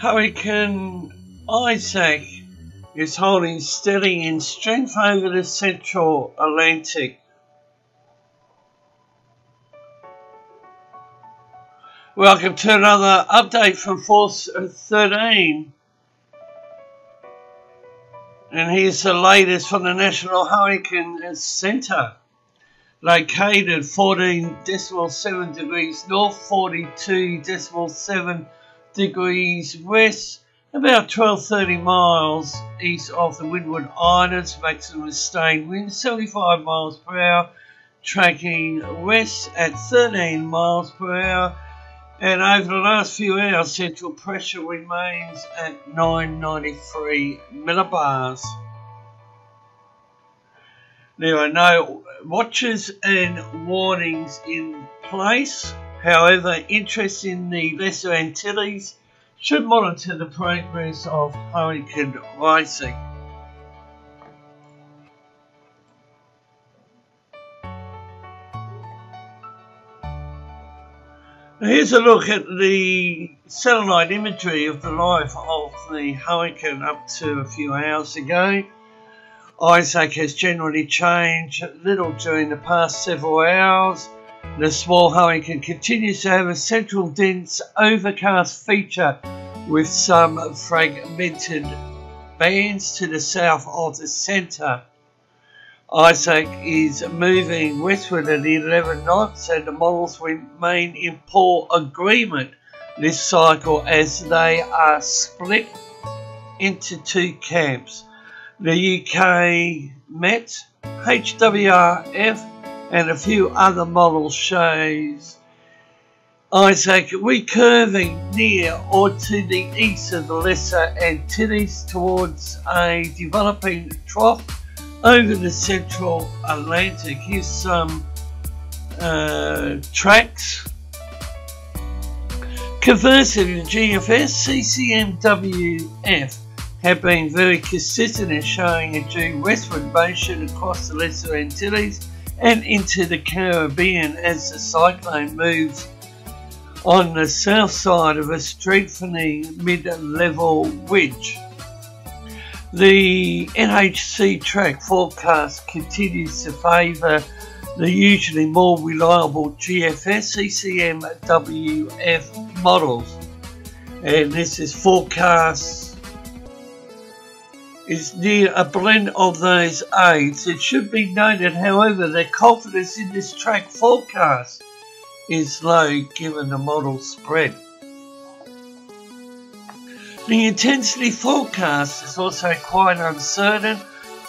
Hurricane Isaac is holding steady in strength over the central Atlantic. Welcome to another update from Force 13. And here's the latest from the National Hurricane Center. Located 14.7 degrees north, 42.7 degrees west, about 12.30 miles east of the Windward Islands. Maximum sustained wind 75 miles per hour, tracking west at 13 miles per hour. And over the last few hours, central pressure remains at 993 millibars. There are no watches and warnings in place. However, interest in the Lesser Antilles should monitor the progress of Hurricane Isaac. Here's a look at the satellite imagery of the life of the hurricane up to a few hours ago. Isaac has generally changed little during the past several hours. The small hurricane continues to have a central dense overcast feature with some fragmented bands to the south of the centre. Isaac is moving westward at 11 knots and the models remain in poor agreement this cycle as they are split into two camps. The UK Met, HWRF and a few other models shows Isaac recurving near or to the east of the Lesser Antilles towards a developing trough over the central Atlantic. Here's some tracks. Conversely, the GFS, CCMWF have been very consistent in showing a due westward motion across the Lesser Antilles and into the Caribbean as the cyclone moves on the south side of a strengthening mid-level wedge. The NHC track forecast continues to favour the usually more reliable GFS CCMWF models, and this is forecast is near a blend of those aids. It should be noted, however, that confidence in this track forecast is low given the model spread. The intensity forecast is also quite uncertain.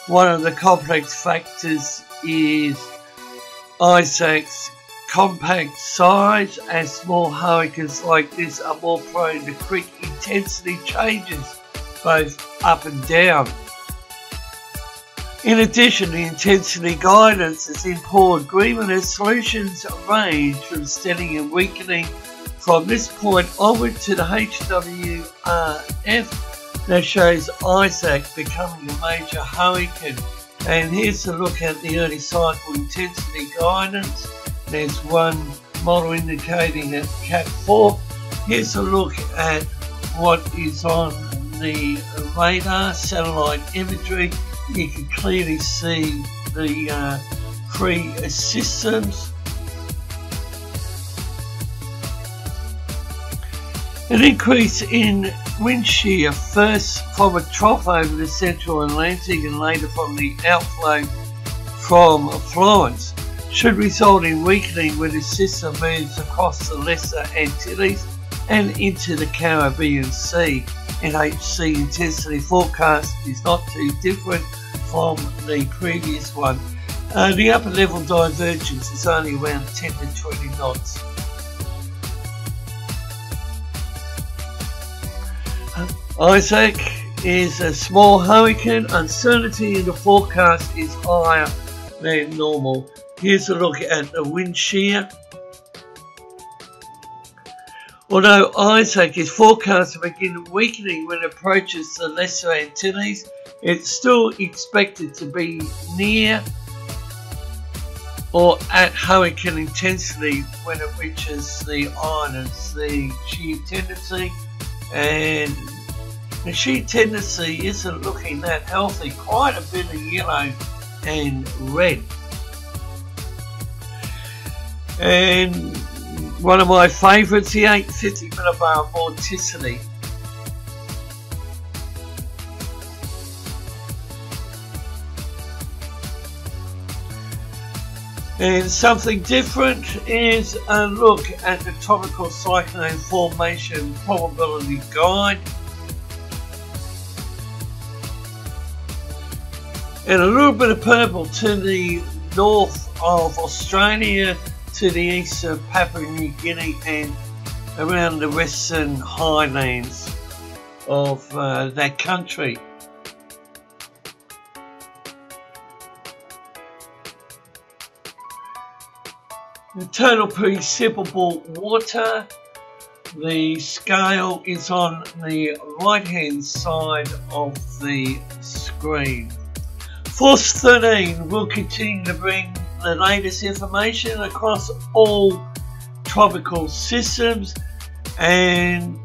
One of the complex factors is Isaac's compact size, as small hurricanes like this are more prone to quick intensity changes, both up and down. In addition, the intensity guidance is in poor agreement as solutions range from steady and weakening from this point onward to the HWRF that shows Isaac becoming a major hurricane. And here's a look at the early cycle intensity guidance. There's one model indicating at Cat 4. Here's a look at what is on the radar, satellite imagery. You can clearly see the three systems. An increase in wind shear, first from a trough over the central Atlantic and later from the outflow from Florence, should result in weakening when the system moves across the Lesser Antilles and into the Caribbean Sea. NHC intensity forecast is not too different from the previous one. The upper level divergence is only around 10 to 20 knots. Isaac is a small hurricane. Uncertainty in the forecast is higher than normal. Here's a look at the wind shear. Although Isaac is forecast to begin weakening when it approaches the Lesser Antilles, it's still expected to be near or at hurricane intensity when it reaches the islands. The shear tendency and the sheet tendency isn't looking that healthy. Quite a bit of yellow and red. And one of my favourites, the 850 millibar vorticity. And something different is a look at the tropical cyclone formation probability guide. And a little bit of purple to the north of Australia, to the east of Papua New Guinea, and around the western highlands of that country. The total precipitable water, the scale is on the right hand side of the screen. Force 13 will continue to bring the latest information across all tropical systems, and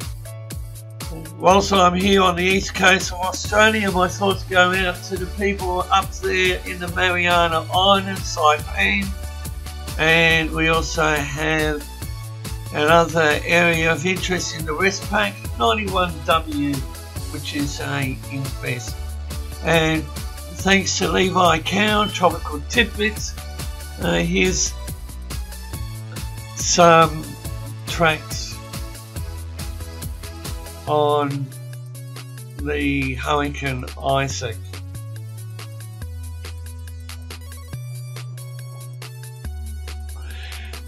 whilst I'm here on the east coast of Australia, my thoughts go out to the people up there in the Mariana Islands, Saipan. And we also have another area of interest in the Westpac, 91W, which is a infest. And thanks to Levi Cowan, Tropical Tidbits, here's some tracks on the Hurricane Isaac.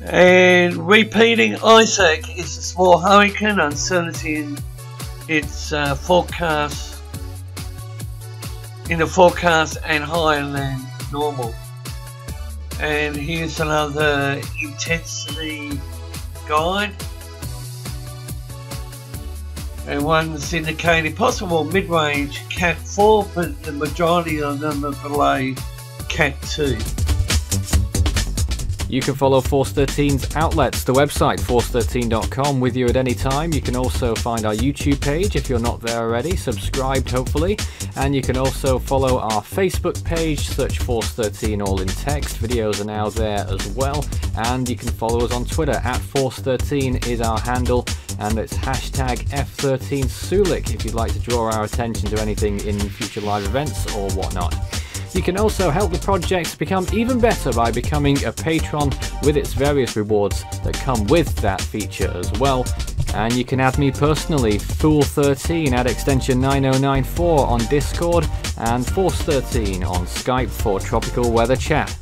And repeating, Isaac is a small hurricane, uncertainty in its forecast, in the forecast and higher than normal. And here's another intensity guide, and one's indicating possible mid-range Cat 4, but the majority of them are below Cat 2. You can follow Force 13's outlets, the website force13.com, with you at any time. You can also find our YouTube page if you're not there already, subscribed hopefully, and you can also follow our Facebook page, search Force 13 all in text. Videos are now there as well, and you can follow us on Twitter, at Force 13 is our handle, and it's hashtag F13Sulik if you'd like to draw our attention to anything in future live events or whatnot. You can also help the project become even better by becoming a patron with its various rewards that come with that feature as well. And you can add me personally, Fool13 at extension 9094 on Discord, and Force13 on Skype for tropical weather chat.